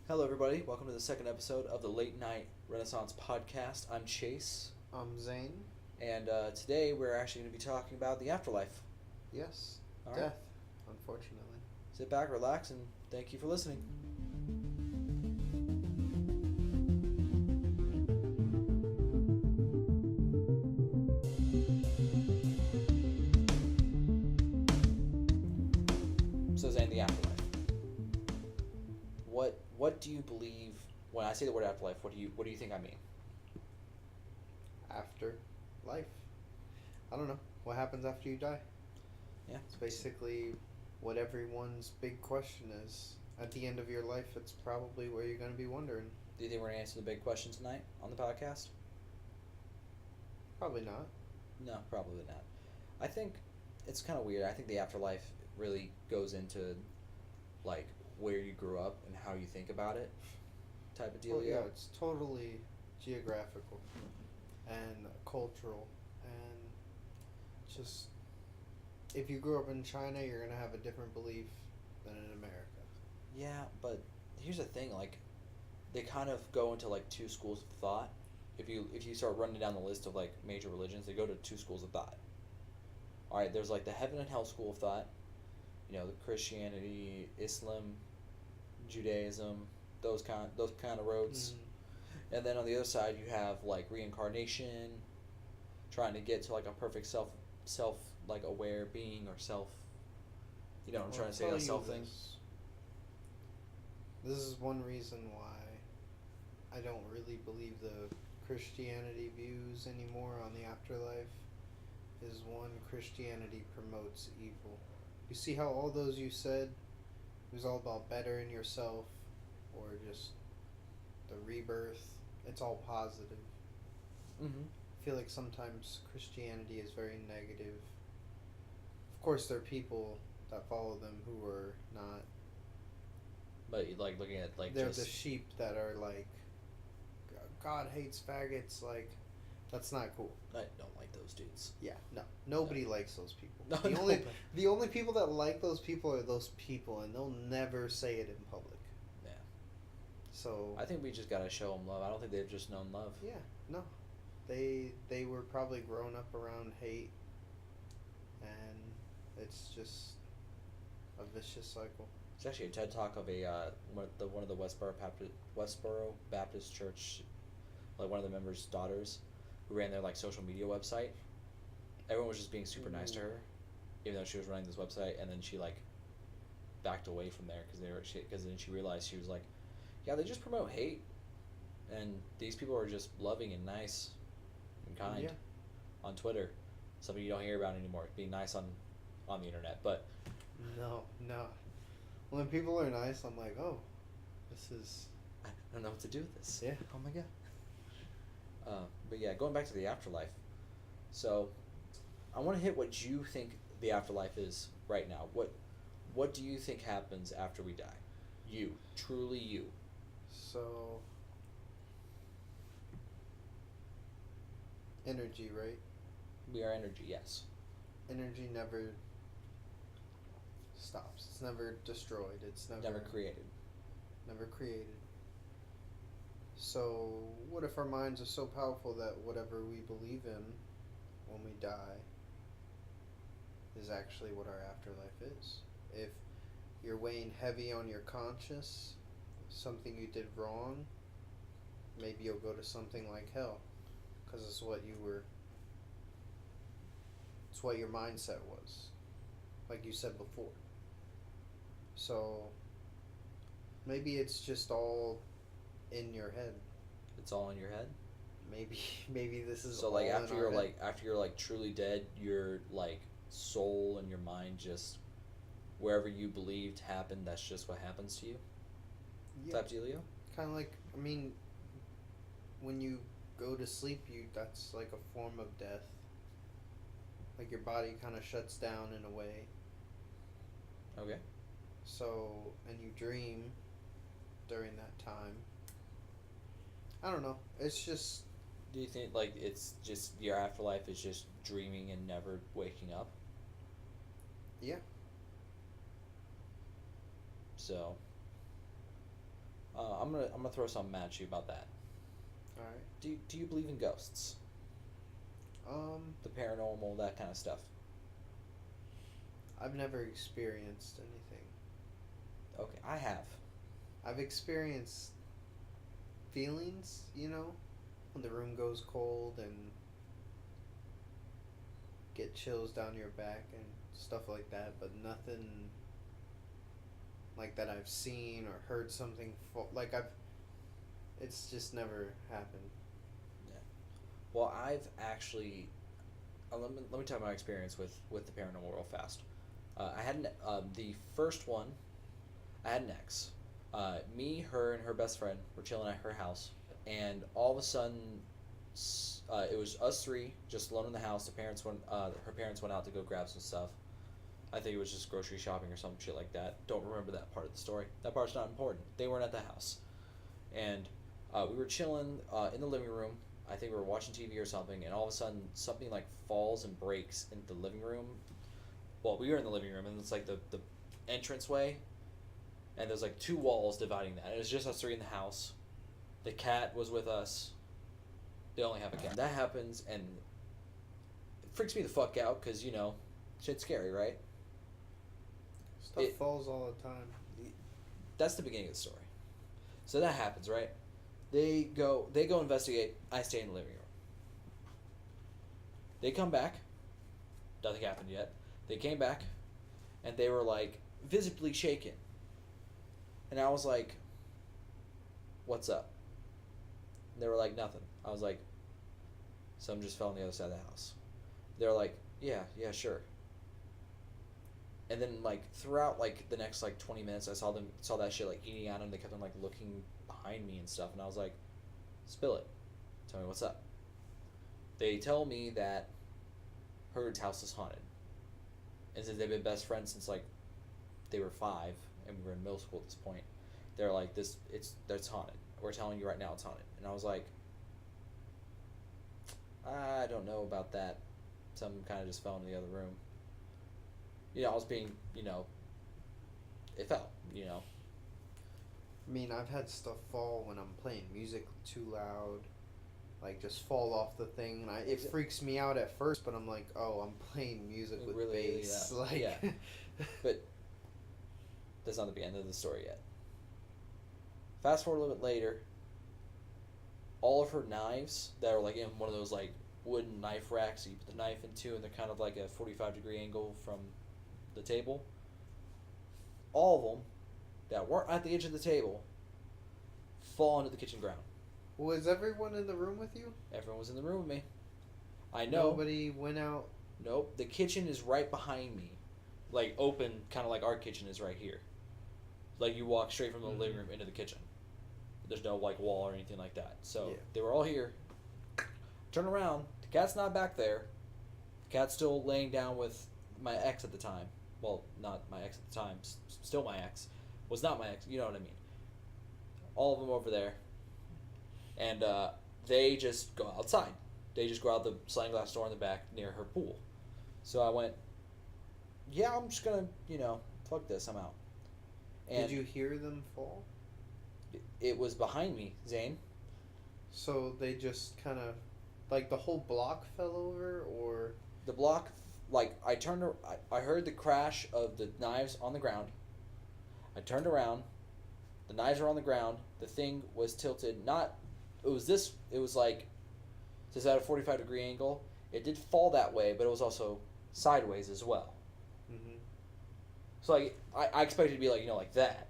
Hello, everybody. Welcome to the second episode of the Late Night Renaissance Podcast. I'm Chase, I'm Zane. and today we're actually going to be talking about the afterlife. Yes. All right. Death, unfortunately. Sit back, relax, and thank you for listening. So, Zane, the afterlife. What do you believe when I say the word afterlife? What do you think I mean? After life. I don't know. What happens after you die? Yeah. It's basically what everyone's big question is. At the end of your life, it's probably where you're going to be wondering. Do you think we're going to answer the big question tonight on the podcast? Probably not. No, probably not. I think it's kind of weird. I think the afterlife really goes into like where you grew up and how you think about it type of deal. Well, yeah, it's totally geographical and cultural and just if you grew up in China, you're going to have a different belief than in America. Yeah, but here's the thing, like they kind of go into like two schools of thought. If you start running down the list of like major religions, they go to two schools of thought. All right, there's like the heaven and hell school of thought, the Christianity, Islam, Judaism, those kind of roads. Mm-hmm. And then on the other side, you have like reincarnation, trying to get to like a perfect self like aware being or self. You know what I'm trying to say, that self thing. This is one reason why I don't really believe the Christianity views anymore on the afterlife. Is one, Christianity promotes evil. You see how all those you said, it was all about bettering yourself or just the rebirth. It's all positive. Mm-hmm. I feel like sometimes Christianity is very negative. Of course, there are people that follow them who are not. But like looking at like they're just the sheep that are like, God hates faggots. Like, that's not cool. I don't like those dudes. Yeah, no, nobody likes those people. No, The only people that like those people are those people, and they'll never say it in public. Yeah. So I think we just gotta show them love. I don't think they've just known love. yeah, no, they were probably grown up around hate, and it's just a vicious cycle. It's actually a TED talk of one of the Westboro Baptist Church, like one of the members' daughters, who ran their like social media website. Everyone was just being super nice to her, even though she was running this website, and then she like backed away from there because then she realized she was like, yeah, they just promote hate, and these people are just loving and nice and kind on Twitter, something you don't hear about anymore. Being nice on the internet, but no. When people are nice, I'm like, oh, this is. I don't know what to do with this. Yeah. Oh my god. But yeah, going back to the afterlife. So, I want to hit what you think the afterlife is right now. What do you think happens after we die? You, truly you. So. Energy, right? We are energy, yes. Energy never stops. It's never destroyed. It's Never created. Never created. So, what if our minds are so powerful that whatever we believe in when we die is actually what our afterlife is? If you're weighing heavy on your conscience, something you did wrong, maybe you'll go to something like hell, because it's what your mindset was, like you said before. So maybe it's just all in your head. It's all in your head. Maybe this is so all like in after our you're head. like after you're like truly dead, your like soul and your mind just wherever you believed happened. That's just what happens to you. Yeah. Type dealio. Kind of like, I mean, when you go to sleep, that's like a form of death. Like your body kind of shuts down in a way. Okay. So, and you dream during that time. I don't know. It's just. Do you think like it's just your afterlife is just dreaming and never waking up? Yeah. So, I'm gonna throw something at you about that. All right. Do you believe in ghosts? The paranormal, that kind of stuff. I've never experienced anything. Okay, I have. I've experienced feelings, when the room goes cold and get chills down your back and stuff like that, but nothing like that I've seen or heard something it's just never happened. Yeah. Well, I've actually. Let me tell you my experience with the paranormal real fast. I had the first one. I had an ex. Me, her, and her best friend were chilling at her house, and all of a sudden, it was us three just alone in the house. Her parents went out to go grab some stuff. I think it was just grocery shopping or some shit like that. Don't remember that part of the story. That part's not important. They weren't at the house, and we were chilling in the living room. I think we were watching TV or something, and all of a sudden something like falls and breaks in the living room. Well, we were in the living room, and it's like the entranceway, and there's like two walls dividing that. It was just us three in the house. The cat was with us. They only have a cat. That happens, and it freaks me the fuck out because shit's scary, right? Stuff falls all the time. That's the beginning of the story. So that happens, right? They go investigate. I stay in the living room. They come back. Nothing happened yet. They came back, and they were like visibly shaken. And I was like, "What's up?" And they were like, "Nothing." I was like, "Something just fell on the other side of the house." They were like, "Yeah, sure." And then like throughout like the next like 20 minutes, I saw that shit like eating at them. They kept on like looking behind me and stuff, and I was like, "Spill it. Tell me what's up." They tell me that Heard's house is haunted, and since they've been best friends since like they were 5, and we were in middle school at this point, they're like, "It's haunted. We're telling you right now, it's haunted." And I was like, "I don't know about that. Something kind of just fell into the other room." I was being, it fell, I mean, I've had stuff fall when I'm playing music too loud, like just fall off the thing, and it freaks me out at first, but I'm like, oh, I'm playing music with really, bass, yeah. But that's not the end of the story yet. Fast forward a little bit later, all of her knives that are like in one of those like wooden knife racks that you put the knife into, and they're kind of like a 45-degree angle from the table. All of them that weren't at the edge of the table fall into the kitchen ground. Was everyone in the room with you? Everyone was in the room with me. I know. Nobody went out? Nope. The kitchen is right behind me. Like open, kind of like our kitchen is right here. Like you walk straight from the living room into the kitchen. There's no like wall or anything like that. So They were all here. Turn around. The cat's not back there. The cat's still laying down with my ex at the time. Well, not my ex at the time. Still my ex. Was not my ex. You know what I mean. All of them over there. And they just go outside. They just go out the sliding glass door in the back near her pool. So I went, yeah, I'm just going to, fuck this. I'm out. And did you hear them fall? It was behind me, Zane. So they just kind of, like the whole block fell over, or? The block, like I heard the crash of the knives on the ground. I turned around. The knives were on the ground. The thing was tilted. It was like, just at a 45-degree angle. It did fall that way, but it was also sideways as well. Mm-hmm. So like, I expected it to be like, like that.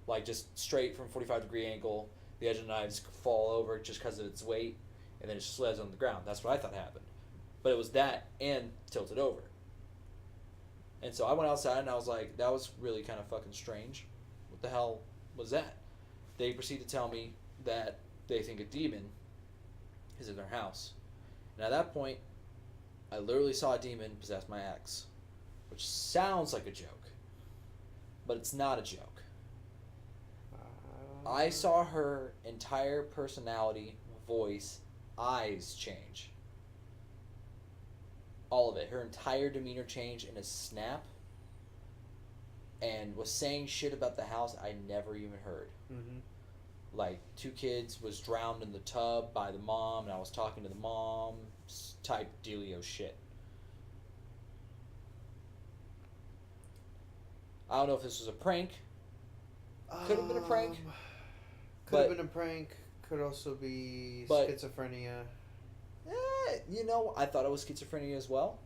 Like just straight from 45-degree angle, the edge of the knives fall over just because of its weight, and then it just slams on the ground. That's what I thought happened. But it was that and tilted over. And so I went outside and I was like, that was really kind of fucking strange. What the hell was that? They proceed to tell me that they think a demon is in their house. And at that point, I literally saw a demon possess my ex. Which sounds like a joke. But it's not a joke. I saw her entire personality, voice, eyes change. All of it. Her entire demeanor changed in a snap. And was saying shit about the house I never even heard. Mm-hmm. like 2 kids was drowned in the tub by the mom, and I was talking to the mom, type dealio shit. I don't know if this was a prank. Could have been a prank. Could have been a prank. Could also be schizophrenia. I thought it was schizophrenia as well.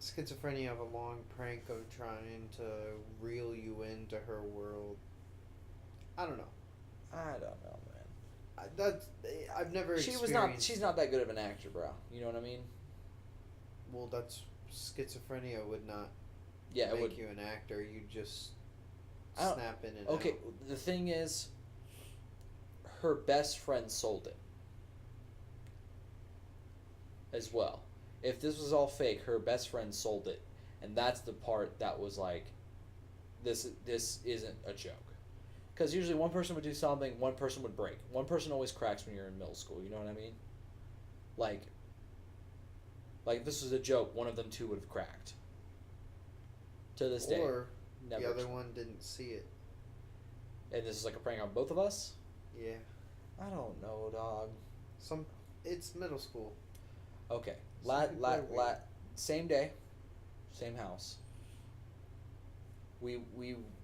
Schizophrenia of a long prank of trying to reel you into her world. I don't know. I don't know, man. I've never experienced... She's not that good of an actor, bro. You know what I mean? Well, that's... Schizophrenia would not make you an actor. You just snap in and out. Okay, the thing is, her best friend sold it. As well. If this was all fake, her best friend sold it. And that's the part that was like, this isn't a joke. Because usually one person would do something, one person would break. One person always cracks when you're in middle school, you know what I mean? Like if this was a joke, one of them two would have cracked. To this day. Or the other one didn't see it. And this is like a prank on both of us? Yeah. I don't know, dog. It's middle school. Okay. Same day, same house. We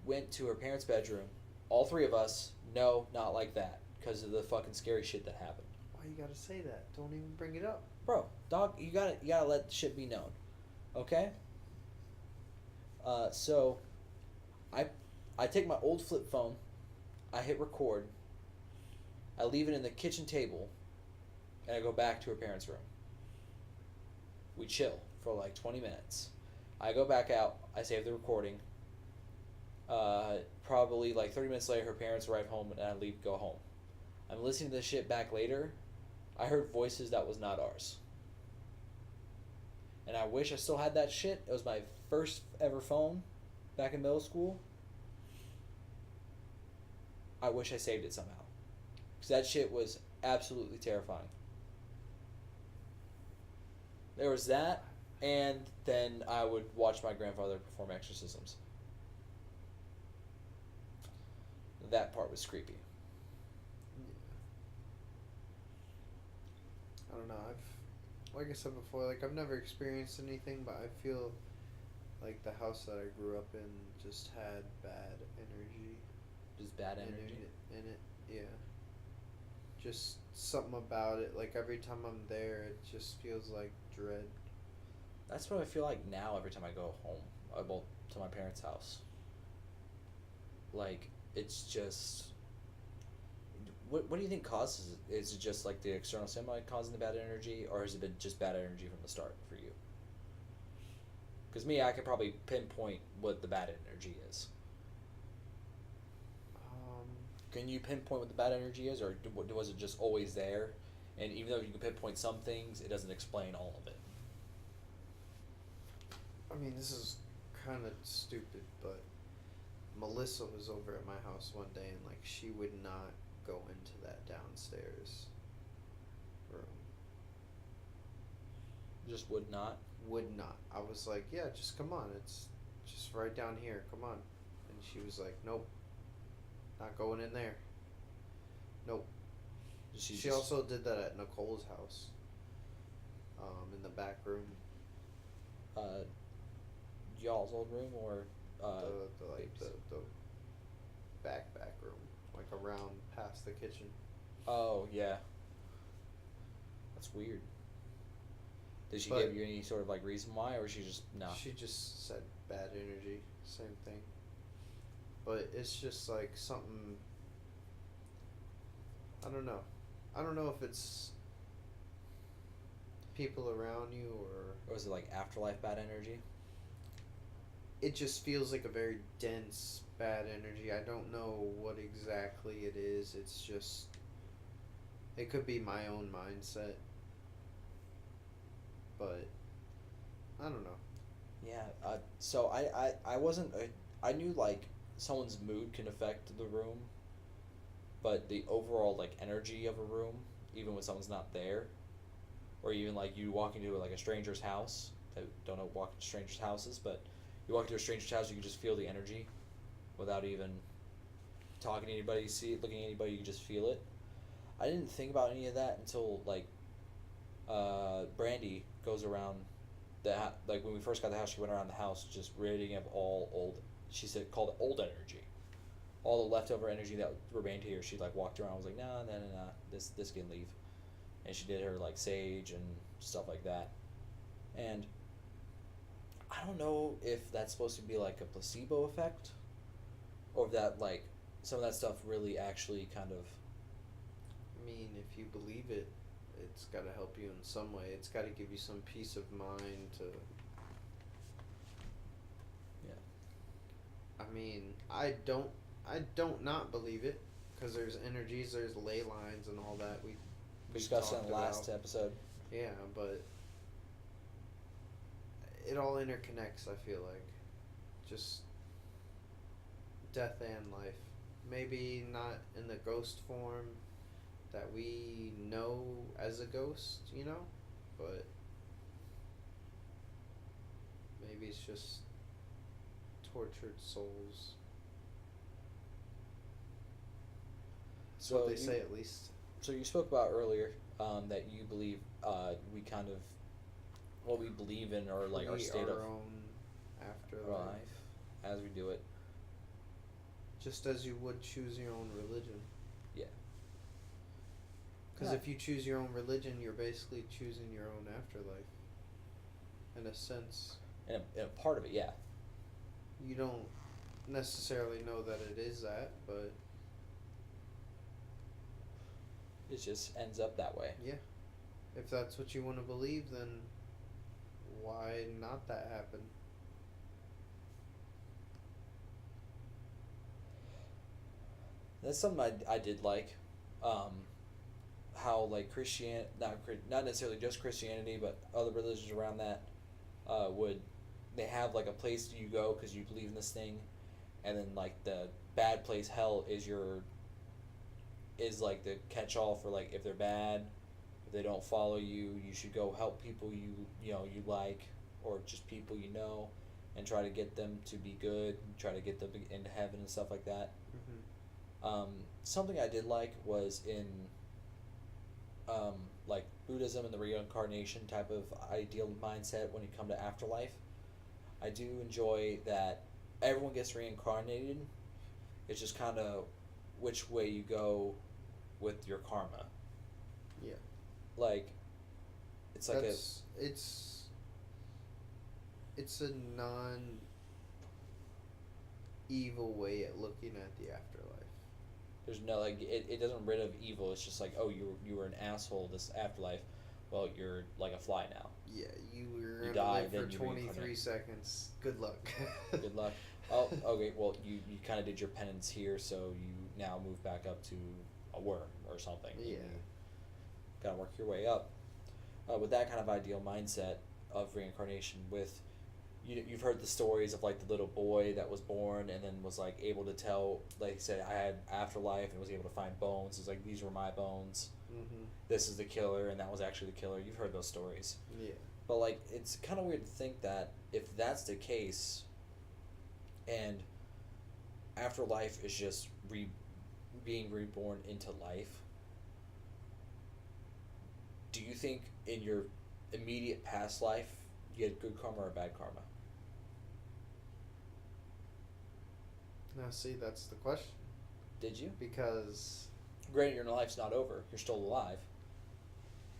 went to her parents' bedroom. All three of us, no, not like that, because of the fucking scary shit that happened. Why you gotta say that? Don't even bring it up. Bro, dog, you gotta let shit be known. Okay? So I take my old flip phone, I hit record, I leave it in the kitchen table, and I go back to her parents' room. We chill for like 20 minutes. I go back out, I save the recording. Probably like 30 minutes later, her parents arrive home, and I go home. I'm listening to this shit back later. I heard voices that was not ours. And I wish I still had that shit. It was my first ever phone back in middle school. I wish I saved it somehow. Because that shit was absolutely terrifying. There was that, and then I would watch my grandfather perform exorcisms. That part was creepy. Yeah. I don't know. Like I said before, like I've never experienced anything, but I feel like the house that I grew up in just had bad energy. Just bad energy? In it, yeah. Just something about it. Like every time I'm there, it just feels like dread. That's what I feel like now every time I go home, to my parents' house. Like, it's just... What do you think causes it? Is it just like the external stimuli causing the bad energy, or has it been just bad energy from the start for you? Because me, I could probably pinpoint what the bad energy is. Can you pinpoint what the bad energy is, or was it just always there? And even though you can pinpoint some things, it doesn't explain all of it. I mean, this is kind of stupid, but Melissa was over at my house one day, and like she would not go into that downstairs room. Just would not? Would not. I was like, yeah, just come on. It's just right down here. Come on. And she was like, nope. Not going in there. Nope. She also did that at Nicole's house. In the back room. Y'all's old room, or the back room, like around past the kitchen. Oh yeah. That's weird. Did she give you any sort of like reason why, or she just She just said bad energy. Same thing. But it's just like something. I don't know. I don't know if it's people around you or was it like afterlife bad energy? It just feels like a very dense bad energy. I don't know what exactly it is. It's just it could be my own mindset. But I don't know. Yeah, so I wasn't I knew like someone's mood can affect the room, but the overall like energy of a room, even when someone's not there, or even like you walk into like a stranger's house. I don't know walk into strangers' houses, but you walk into a stranger's house, you can just feel the energy, without even talking to anybody, looking at anybody, you can just feel it. I didn't think about any of that until like Brandy goes around like when we first got the house, she went around the house just rating up all old. She said called it old energy, all the leftover energy that remained here. She like walked around, was like nah, this can leave, and she did her like sage and stuff like that, and I don't know if that's supposed to be like a placebo effect, or if that like some of that stuff really actually kind of. I mean, if you believe it, it's got to help you in some way. It's got to give you some peace of mind to. Yeah. I mean, I don't not believe it, because there's energies, there's ley lines and all that we Discussed in talked the last about. episode. Yeah, but it all interconnects. I feel like, just death and life. Maybe not in the ghost form that we know as a ghost, but maybe it's just tortured souls. That's So what they you- say, at least. So you spoke about earlier that you believe we kind of what we believe in or like our Create state our of own afterlife, life as we do it. just as you would choose your own religion. Yeah. Because Yeah. if you choose your own religion, you're basically choosing your own afterlife. In a sense, And a part of it, yeah. you don't necessarily know that it is that, but It just ends up that way. yeah. If that's what you want to believe, then why not that happen? That's something I did like. How like not necessarily just Christianity, but other religions around that would they have like a place you go because you believe in this thing, and then like the bad place hell is like the catch all for like if they're bad, if they don't follow you, you should go help people you like or just people and try to get them to be good, try to get them into heaven and stuff like that. Mm-hmm. Something I did like was in like Buddhism and the reincarnation type of ideal mindset when you come to afterlife. I do enjoy that everyone gets reincarnated. It's just kind of which way you go with your karma. Yeah. Like, it's like it's a non evil way at looking at the afterlife. there's no like it doesn't rid of evil. It's just like, oh, you were an asshole this afterlife. Well, you're like a fly now. Yeah, you were You gonna die, live then for you 23 reincarnate. seconds. Good luck. Good luck. Oh, okay. Well, you kind of did your penance here, so you now move back up to a worm or something. Yeah. You gotta work your way up. With that kind of ideal mindset of reincarnation, you've heard the stories of like the little boy that was born and then was like able to tell, like said I had afterlife and was able to find bones. It's like these were my bones. Mm-hmm. This is the killer, and that was actually the killer. You've heard those stories. Yeah. But like, it's kind of weird to think that if that's the case, and afterlife is just being reborn into life, do you think in your immediate past life you had good karma or bad karma? Now, see, that's the question. Did you? Because Granted, your life's not over. You're still alive.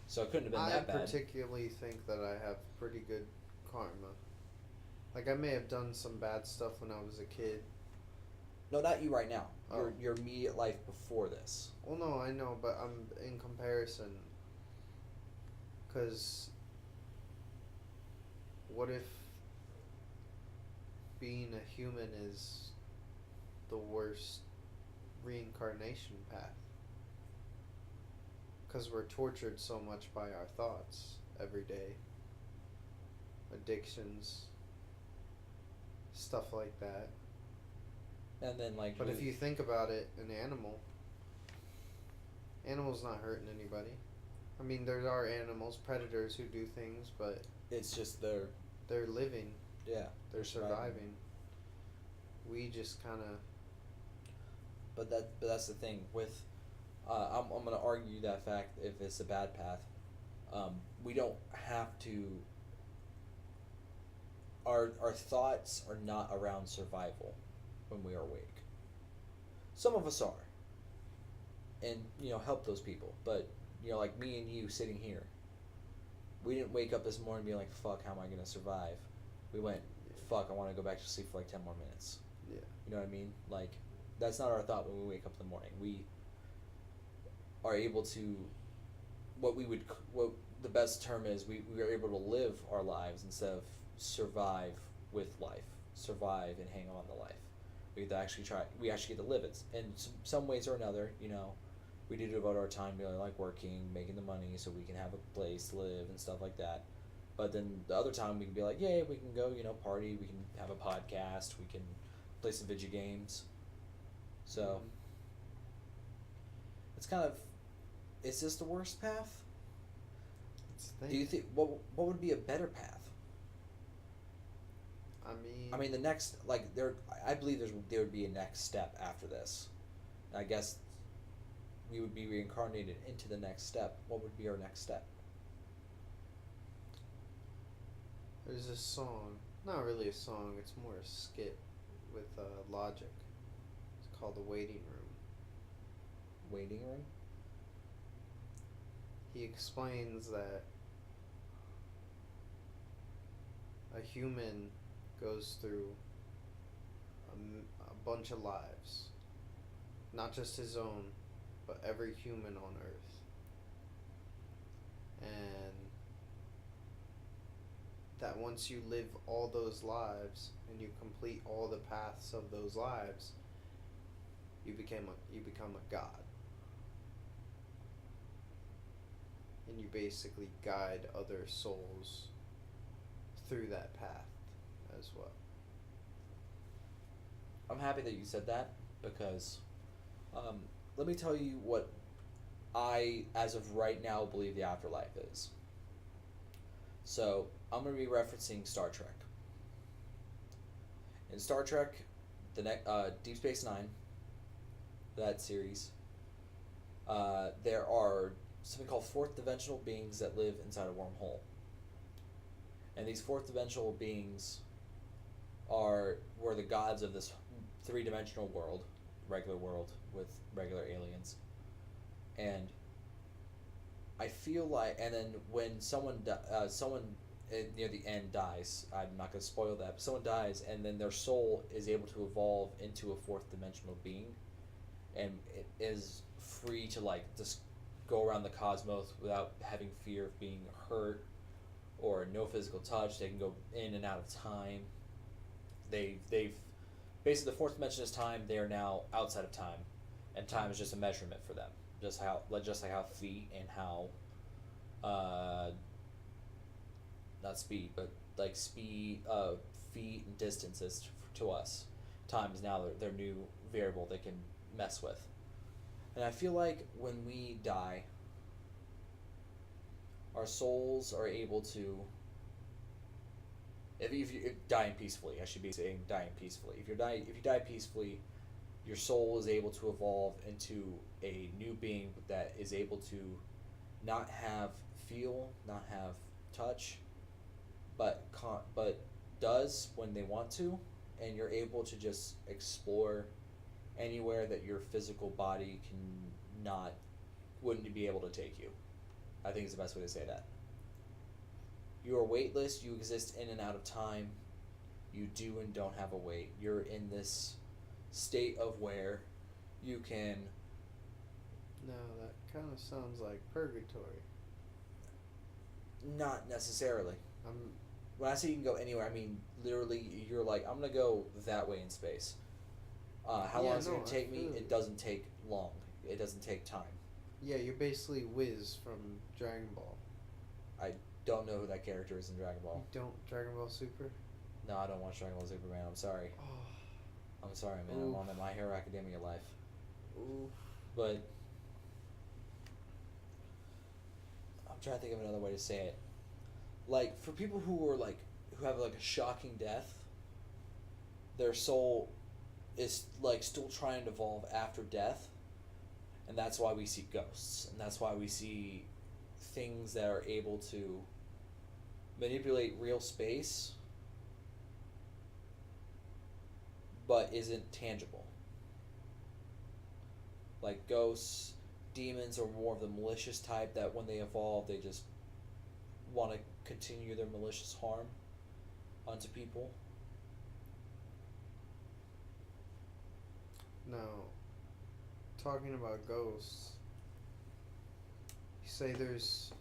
So it couldn't have been I that bad. particularly think that I have pretty good karma. Like, I may have done some bad stuff when I was a kid. No, not you right now. Oh. Your immediate life before this. Well, no, I know, but I'm in comparison. Because what if being a human is the worst reincarnation path? Because we're tortured so much by our thoughts every day. Addictions, stuff like that. And then like. But if you think about it, animal's not hurting anybody. I mean, there are animals, predators who do things, but it's just they're living. Yeah. They're surviving. We just kind of but that's the thing with. I'm gonna argue that fact if it's a bad path. We don't have to. Our thoughts are not around survival when we are awake. Some of us are, and help those people. But like me and you sitting here, we didn't wake up this morning being like, "Fuck, how am I gonna survive?" We went, "Fuck, I want to go back to sleep for like 10 more minutes." Yeah. You know what I mean? Like, that's not our thought when we wake up in the morning. We are able to, what the best term is, we are able to live our lives instead of survive with life, survive and hang on to life. We actually get to live it in some ways or another. We do devote our time to like working, making the money so we can have a place to live and stuff like that. But then the other time we can be like, yeah, we can go, party, we can have a podcast, we can play some video games. So it's kind of, is this the worst path? Do you think what would be a better path? I mean the next, like, I believe there would be a next step after this. And I guess we would be reincarnated into the next step. What would be our next step? There's a song, not really a song, it's more a skit with Logic. It's called The Waiting Room. Waiting room? He explains that a human goes through a bunch of lives. Not just his own, but every human on Earth. And that once you live all those lives and you complete all the paths of those lives, you become a god. And you basically guide other souls through that path as well. I'm happy that you said that because let me tell you what I, as of right now, believe the afterlife is. So I'm going to be referencing Star Trek. In Star Trek, Deep Space Nine, that series, there are something called fourth dimensional beings that live inside a wormhole. And these fourth dimensional beings were the gods of this three-dimensional world, regular world with regular aliens. And I feel like, and then when someone near the end dies, I'm not going to spoil that, but someone dies, and then their soul is able to evolve into a fourth dimensional being, and it is free to like just go around the cosmos without having fear of being hurt or no physical touch. They can go in and out of time. They've basically, the fourth dimension is time. They are now outside of time, and time is just a measurement for them. Just like how feet and how, not speed, but like speed, feet and distances to us. Time is now their new variable they can mess with. And I feel like when we die, our souls are able to, if you're dying peacefully, I should be saying dying peacefully. If you die peacefully, your soul is able to evolve into a new being that is able to not have feel, not have touch, but does when they want to, and you're able to just explore anywhere that your physical body wouldn't be able to take you. I think is the best way to say that. You are weightless, you exist in and out of time, you do and don't have a weight. You're in this state of where you can... No, that kind of sounds like purgatory. Not necessarily. When I say you can go anywhere, I mean literally you're like, I'm going to go that way in space. How long is it going to take me? It doesn't take long. It doesn't take time. Yeah, you're basically Wiz from Dragon Ball. I don't know who that character is in Dragon Ball. You don't? Dragon Ball Super? No, I don't watch Dragon Ball Super, man. I'm sorry. Oh. I'm sorry, man. Oof. I'm on the My Hero Academia life. Oof. But I'm trying to think of another way to say it. Like, for people who have like a shocking death, their soul is like still trying to evolve after death, and that's why we see ghosts, and that's why we see things that are able to manipulate real space but isn't tangible. Like ghosts, demons are more of the malicious type that when they evolve, they just want to continue their malicious harm onto people. Now, talking about ghosts, you say there's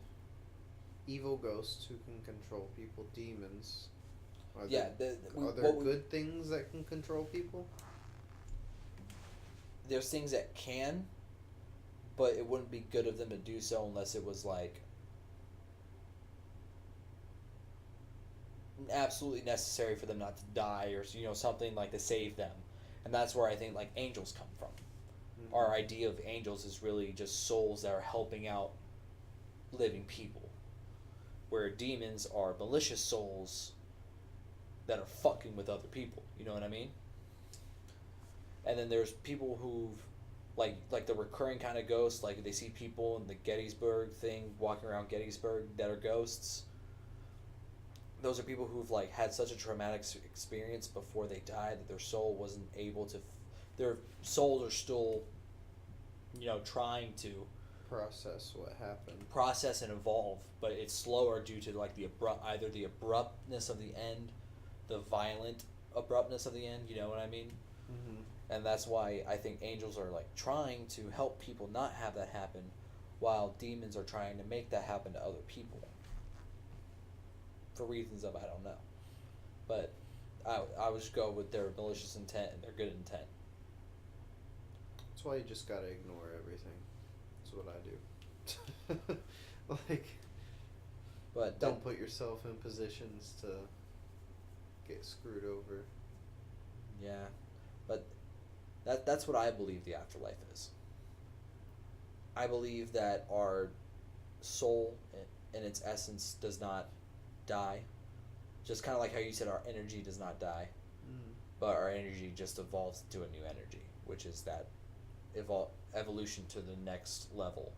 evil ghosts who can control people, demons. Are Yeah, are there good things that can control people? there's things that can, but it wouldn't be good of them to do so unless it was like absolutely necessary for them not to die, or something like to save them. And that's where I think like angels come from. Mm-hmm. Our idea of angels is really just souls that are helping out living people, where demons are malicious souls that are fucking with other people. You know what I mean? And then there's people who've like the recurring kind of ghosts, like they see people in the Gettysburg thing walking around Gettysburg that are ghosts. Those are people who've like had such a traumatic experience before they died that their soul wasn't able to their souls are still trying to Process what happened. process and evolve, but it's slower due to like either the abruptness of the end, the violent abruptness of the end, you know what I mean? Mm-hmm. And that's why I think angels are like trying to help people not have that happen, while demons are trying to make that happen to other people. For reasons of I don't know. But I would just go with their malicious intent and their good intent. That's why you just gotta ignore everything. That's what I do. Like, But don't put yourself in positions to get screwed over. Yeah, but that's what I believe the afterlife is. I believe that our soul, in its essence, does not die. Just kind of like how you said our energy does not die, but our energy just evolves into a new energy, which is that evolution to the next level.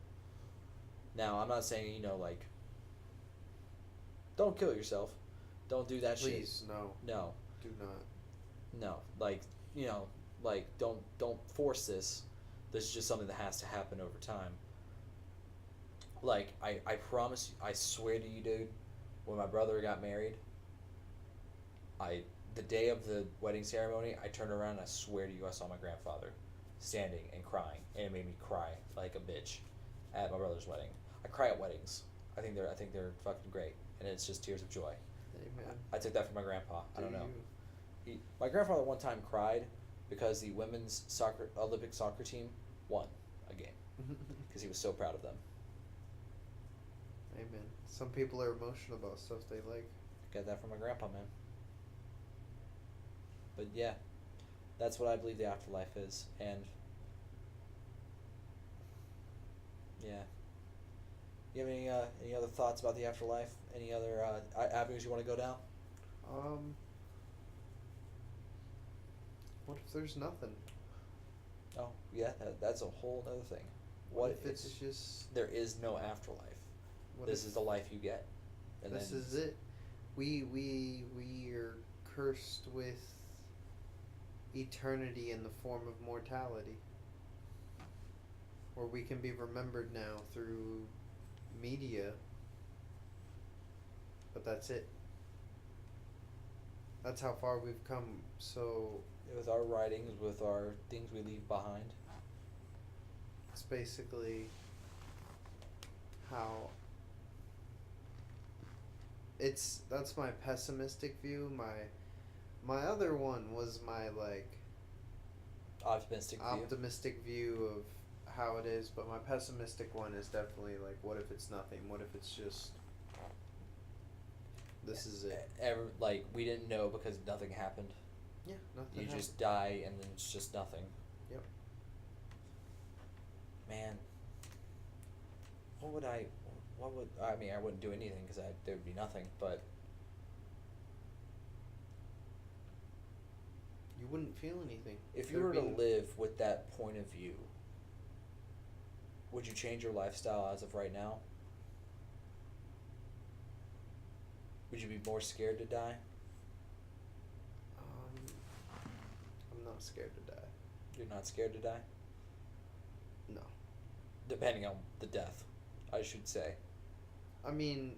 Now, I'm not saying, like, don't kill yourself. Don't do that shit. Please, no. No. Do not. No. Like, like, don't force this. This is just something that has to happen over time. Like, I promise you, I swear to you, dude, when my brother got married, the day of the wedding ceremony, I turned around and I swear to you, I saw my grandfather standing and crying, and it made me cry like a bitch at my brother's wedding. I cry at weddings. I think they're fucking great, and it's just tears of joy. Amen. I took that from my grandpa. I don't know. You? My grandfather one time cried because the women's Olympic soccer team won a game because he was so proud of them. Amen. Some people are emotional about stuff they like. Got that from my grandpa, man. But yeah, that's what I believe the afterlife is, and yeah. You have any other thoughts about the afterlife? Any other avenues you want to go down? What if there's nothing? Oh, yeah, that's a whole other thing. What if it's just there is no afterlife? This is the life you get. And this is it. We are cursed with eternity in the form of mortality. Or we can be remembered now through media. But that's it. That's how far we've come. So with our writings, with our things we leave behind. it's basically how that's my pessimistic view. My other one was my like optimistic view of how it is, but my pessimistic one is definitely like, what if it's nothing? What if it's just this is it? Like we didn't know because nothing happened. Yeah, nothing. You happened. just die and then it's just nothing. Yep. Man, I mean, I wouldn't do anything because there would be nothing, but you wouldn't feel anything. If you were to live with that point of view, would you change your lifestyle as of right now? Would you be more scared to die? I'm not scared to die. You're not scared to die? No. Depending on the death, I should say. I mean,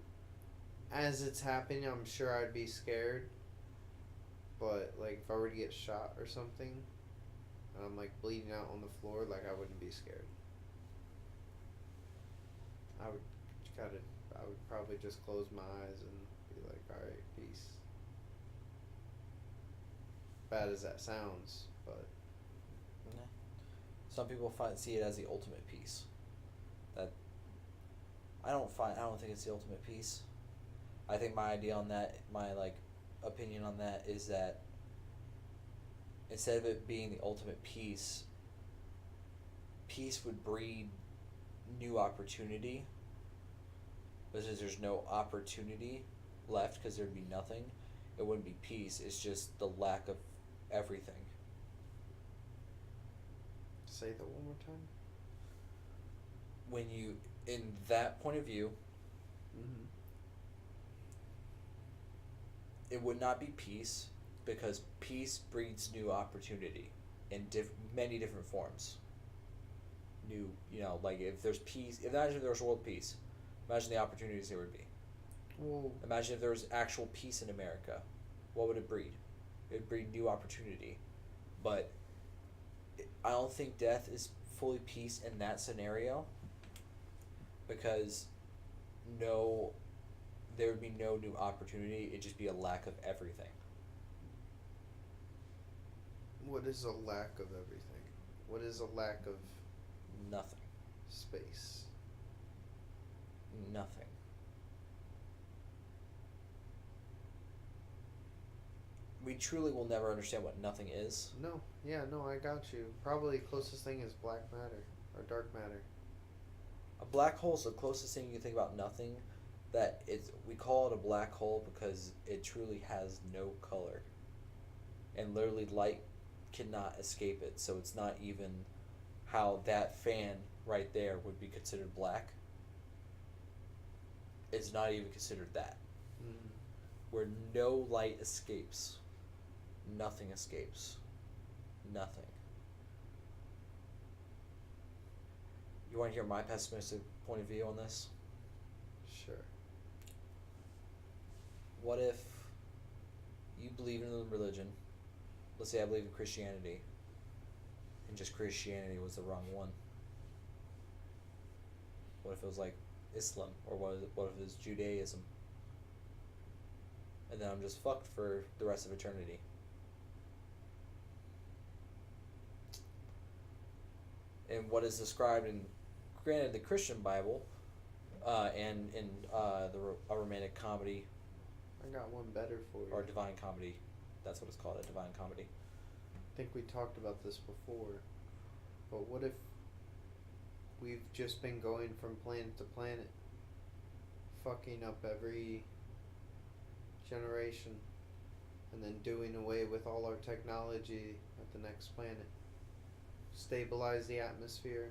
as it's happening, I'm sure I'd be scared. But, like, if I were to get shot or something, and I'm, like, bleeding out on the floor, like, I wouldn't be scared. I would probably just close my eyes and be like, alright, peace. Bad as that sounds, but... Yeah. Some people see it as the ultimate peace. That I don't think it's the ultimate peace. I think my idea on that, my opinion on that is that instead of it being the ultimate peace would breed new opportunity. But since there's no opportunity left because there'd be nothing, it wouldn't be peace. It's just the lack of everything. Say that one more time. When you, in that point of view, Mm-hmm. it would not be peace because peace breeds new opportunity in many different forms. New, if there's peace, imagine if there was world peace, imagine the opportunities there would be. Well, Imagine if there was actual peace in America, what would it breed? It would breed new opportunity. But I don't think death is fully peace in that scenario because there would be no new opportunity. It'd just be a lack of everything. what is a lack of everything? What is a lack of Nothing. space? Nothing. We truly will never understand what nothing is. No, I got you. Probably closest thing is black matter or dark matter. A black hole is the closest thing you can think about nothing. We call it a black hole because it truly has no color, and literally light cannot escape it. So it's not even how that fan right there would be considered black. It's not even considered that. Mm. Where no light escapes, nothing escapes. Nothing. You want to hear my pessimistic point of view on this? Sure. What if you believe in a religion? Let's say I believe in Christianity, and just Christianity was the wrong one. What if it was like Islam, or what if it was Judaism? And then I'm just fucked for the rest of eternity. And what is described in, granted, the Christian Bible, and in a romantic comedy, I got one better for you. or divine comedy, that's what it's called, a divine comedy. I think we talked about this before, but what if we've just been going from planet to planet, fucking up every generation, and then doing away with all our technology at the next planet, stabilize the atmosphere,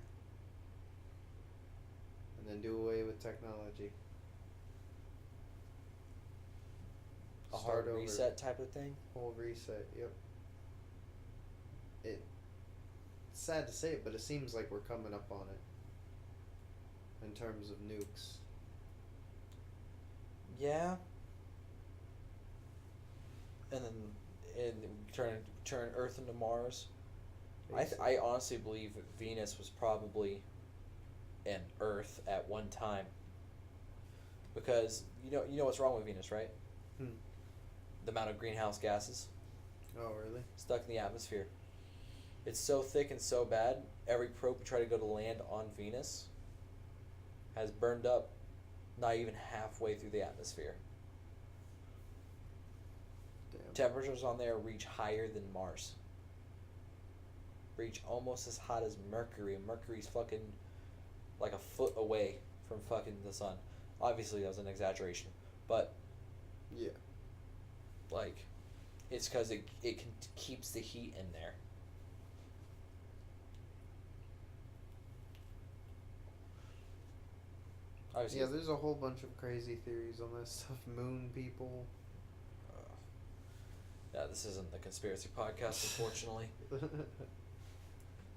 and then do away with technology. A Start hard over. reset type of thing? Whole reset, yep. It's sad to say it, but it seems like we're coming up on it in terms of nukes. Yeah. And then turn Earth into Mars. I honestly believe that Venus was probably an Earth at one time. Because you know what's wrong with Venus, right? The amount of greenhouse gases Oh, really? stuck in the atmosphere. It's so thick and so bad, every probe to try to go to land on Venus has burned up not even halfway through the atmosphere. Damn. Temperatures on there reach higher than Mars. Reach almost as hot as Mercury, and Mercury's fucking like a foot away from fucking the sun. Obviously that was an exaggeration, but Yeah. like It's because keeps the heat in there. Obviously, Yeah, there's a whole bunch of crazy theories on that stuff. Moon people. Yeah, this isn't the conspiracy podcast, unfortunately.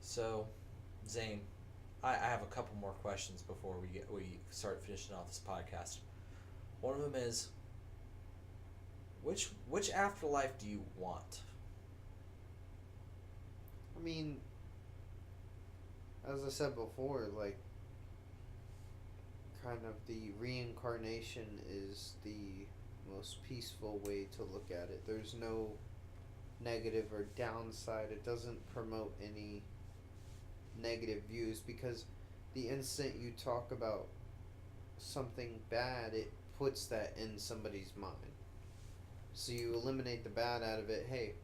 So, Zane, I have a couple more questions before we start finishing off this podcast. One of them is, which afterlife do you want? I mean, as I said before, like, kind of the reincarnation is the most peaceful way to look at it. There's no negative or downside. It doesn't promote any negative views, because the instant you talk about something bad, it puts that in somebody's mind. So you eliminate the bad out of it. Hey,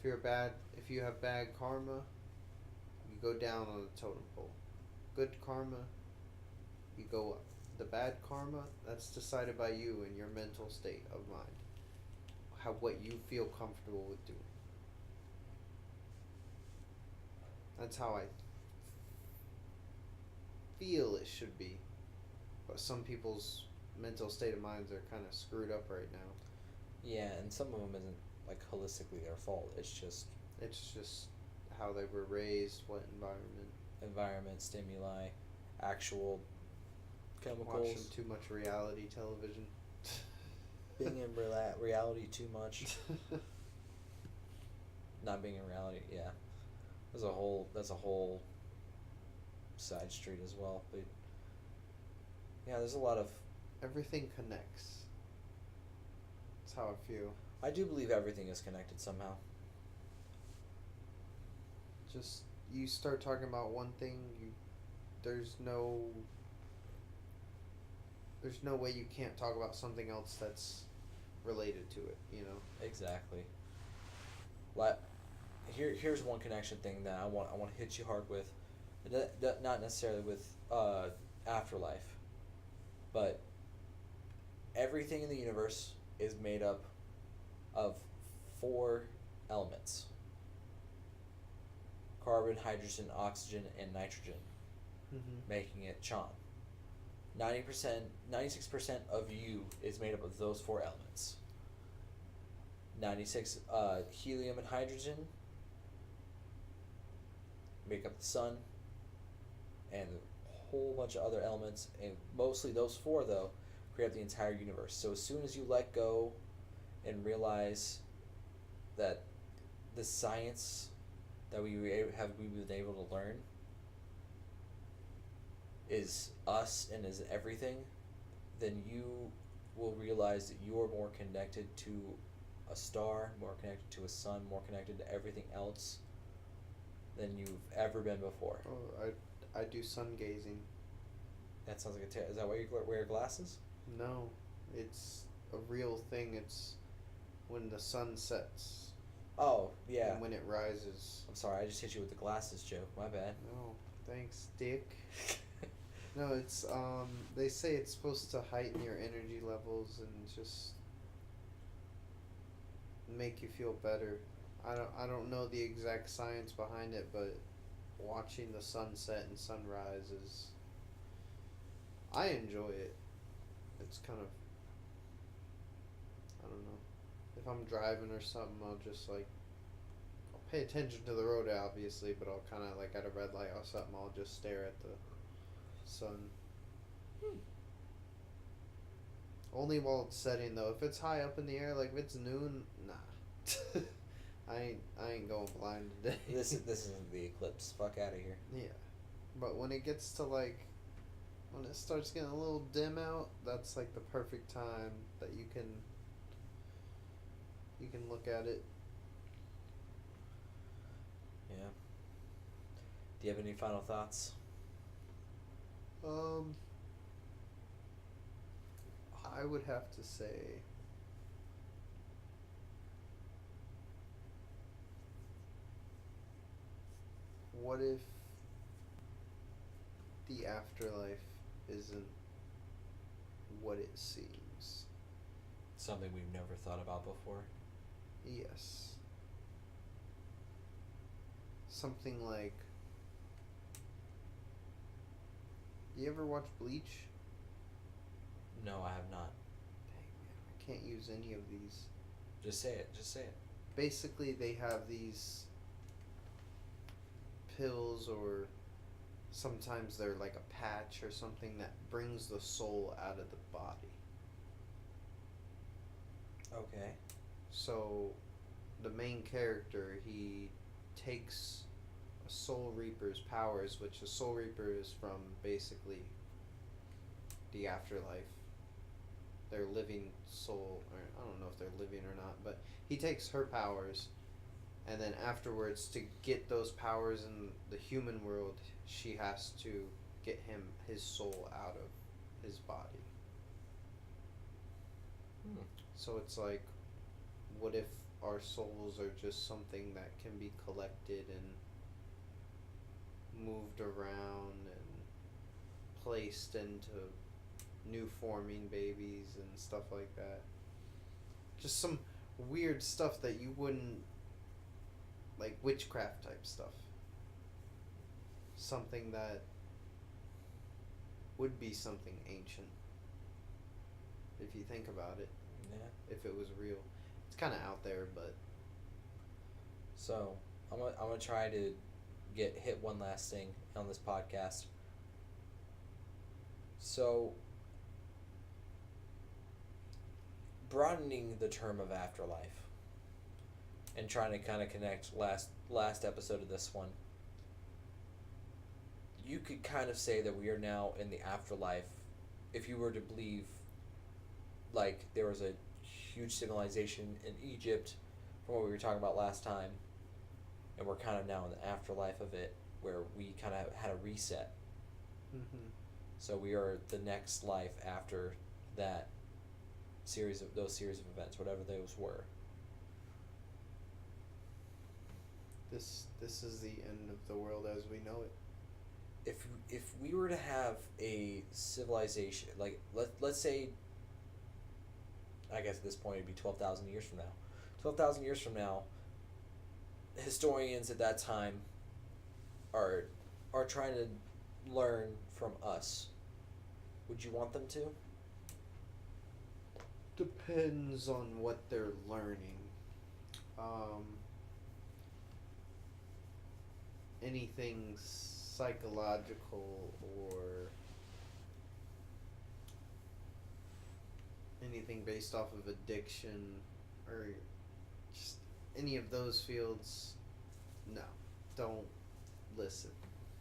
if you have bad karma, you go down on the totem pole. Good karma, you go up. The bad karma, that's decided by you and your mental state of mind. What you feel comfortable with doing. That's how I feel it should be. But some people's mental state of minds are kind of screwed up right now. Yeah, and some of them isn't like holistically their fault. It's just how they were raised, what environment, stimuli, actual chemicals. watching too much reality television. Being in reality too much. Not being in reality, yeah. That's a whole side street as well. But yeah, there's a lot of Everything connects. That's how I feel. I do believe everything is connected somehow. Just you start talking about one thing, there's no way you can't talk about something else that's related to it, you know. Exactly. Here's one connection thing that I want to hit you hard with, not necessarily with Afterlife, but everything in the universe is made up of 4 elements: carbon, hydrogen, oxygen, and nitrogen, making it Chan. 96% of you is made up of those 4 elements. 96 helium and hydrogen make up the sun, and a whole bunch of other elements, and mostly those 4 though create up the entire universe. So as soon as you let go and realize that the science that we've been able to learn is us and is everything, then you will realize that you are more connected to a star, more connected to a sun, more connected to everything else than you've ever been before. Oh, I do sun gazing. That sounds like is that why you wear glasses? No, it's a real thing. It's when the sun sets. Oh, yeah. And when it rises. I'm sorry, I just hit you with the glasses joke. My bad. No, thanks, Dick. No, it's they say it's supposed to heighten your energy levels and just make you feel better. I don't know the exact science behind it, but watching the sunset and sunrise is, I enjoy it. It's kind of, I don't know. If I'm driving or something, I'll just I'll pay attention to the road obviously, but I'll kind of at a red light or something, I'll just stare at the sun. Only while it's setting though. If it's high up in the air, like if it's noon, nah. I ain't going blind today. This isn't the eclipse. Fuck out of here. Yeah, but when it gets to when it starts getting a little dim out, that's the perfect time that you can look at it. Yeah. Do you have any final thoughts? I would have to say, what if the afterlife isn't what it seems? Something we've never thought about before. Yes. Something like. You ever watch Bleach? No, I have not. Dang man, I can't use any of these. Just say it. Just say it. Basically, they have these pills, or sometimes they're like a patch or something that brings the soul out of the body. Okay. So, the main character, he takes a Soul Reaper's powers, which a Soul Reaper is from basically the afterlife. Their living soul, or I don't know if they're living or not, but he takes her powers, and then afterwards, to get those powers in the human world, she has to get his soul out of his body. Hmm. So it's like, what if our souls are just something that can be collected and moved around and placed into new forming babies and stuff like that? Just some weird stuff that you wouldn't, like witchcraft type stuff. Something that would be something ancient if you think about it. Yeah. If it was real. It's kind of out there, but So I'm gonna try to hit one last thing on this podcast. So broadening the term of afterlife and trying to kind of connect last episode of this one. You could kind of say that we are now in the afterlife if you were to believe like there was a huge civilization in Egypt from what we were talking about last time, and we're kind of now in the afterlife of it where we kind of had a reset. mm-hmm. So we are the next life after that series of events, whatever those were. This is the end of the world as we know it. If we were to have a civilization, like let's say, I guess at this point it'd be 12,000 years from now. 12,000 years from now, historians at that time are trying to learn from us. Would you want them to? Depends on what they're learning. Anything psychological or anything based off of addiction or just any of those fields, no. Don't listen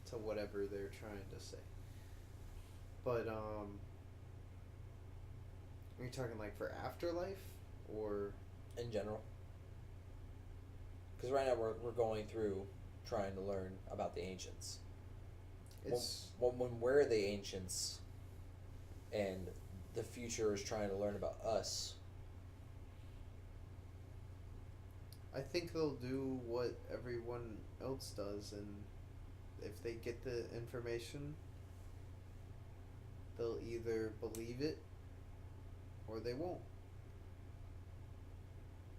to whatever they're trying to say. But are you talking like for afterlife or In general? Because right now we're going through trying to learn about the ancients. it's When we're the ancients and the future is trying to learn about us. I think they'll do what everyone else does, and if they get the information, they'll either believe it or they won't.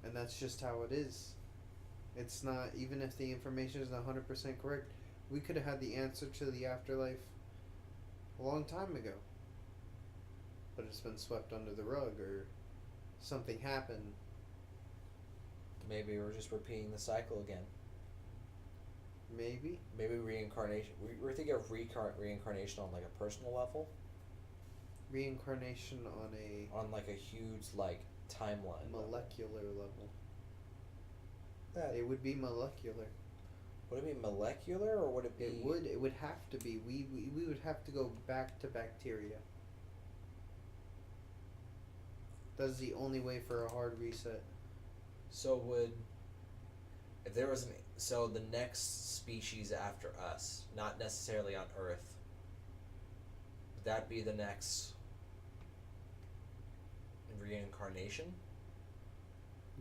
And that's just how it is. It's not, even if the information isn't 100% correct, we could have had the answer to the afterlife a long time ago. But it's been swept under the rug, or something happened. Maybe we're just repeating the cycle again. Maybe. Maybe reincarnation. We're thinking of reincarnation on like a personal level. Reincarnation on like a huge like timeline. molecular level. That It would be molecular. would it be molecular or would it be? It would have to be. We would have to go back to bacteria. That's the only way for a hard reset. So would if there was the next species after us, not necessarily on Earth, would that be the next reincarnation?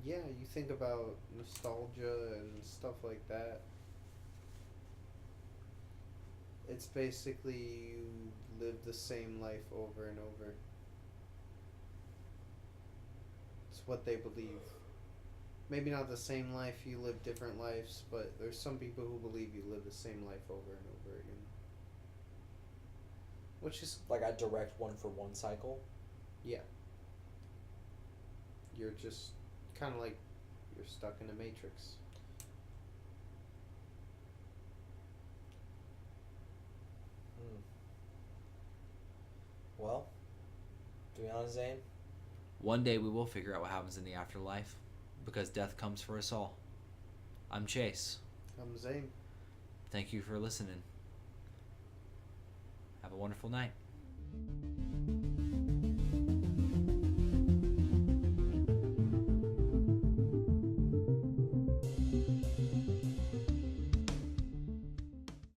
Yeah, you think about nostalgia and stuff like that. It's basically you live the same life over and over. It's what they believe. maybe not the same life, you live different lives, but there's some people who believe you live the same life over and over again. Which is, Like a direct one for one cycle. yeah. You're just kind of like you're stuck in a matrix. Hmm. Well, to be honest, Zane, one day we will figure out what happens in the afterlife, because death comes for us all. I'm Chase. I'm Zane. Thank you for listening. Have a wonderful night.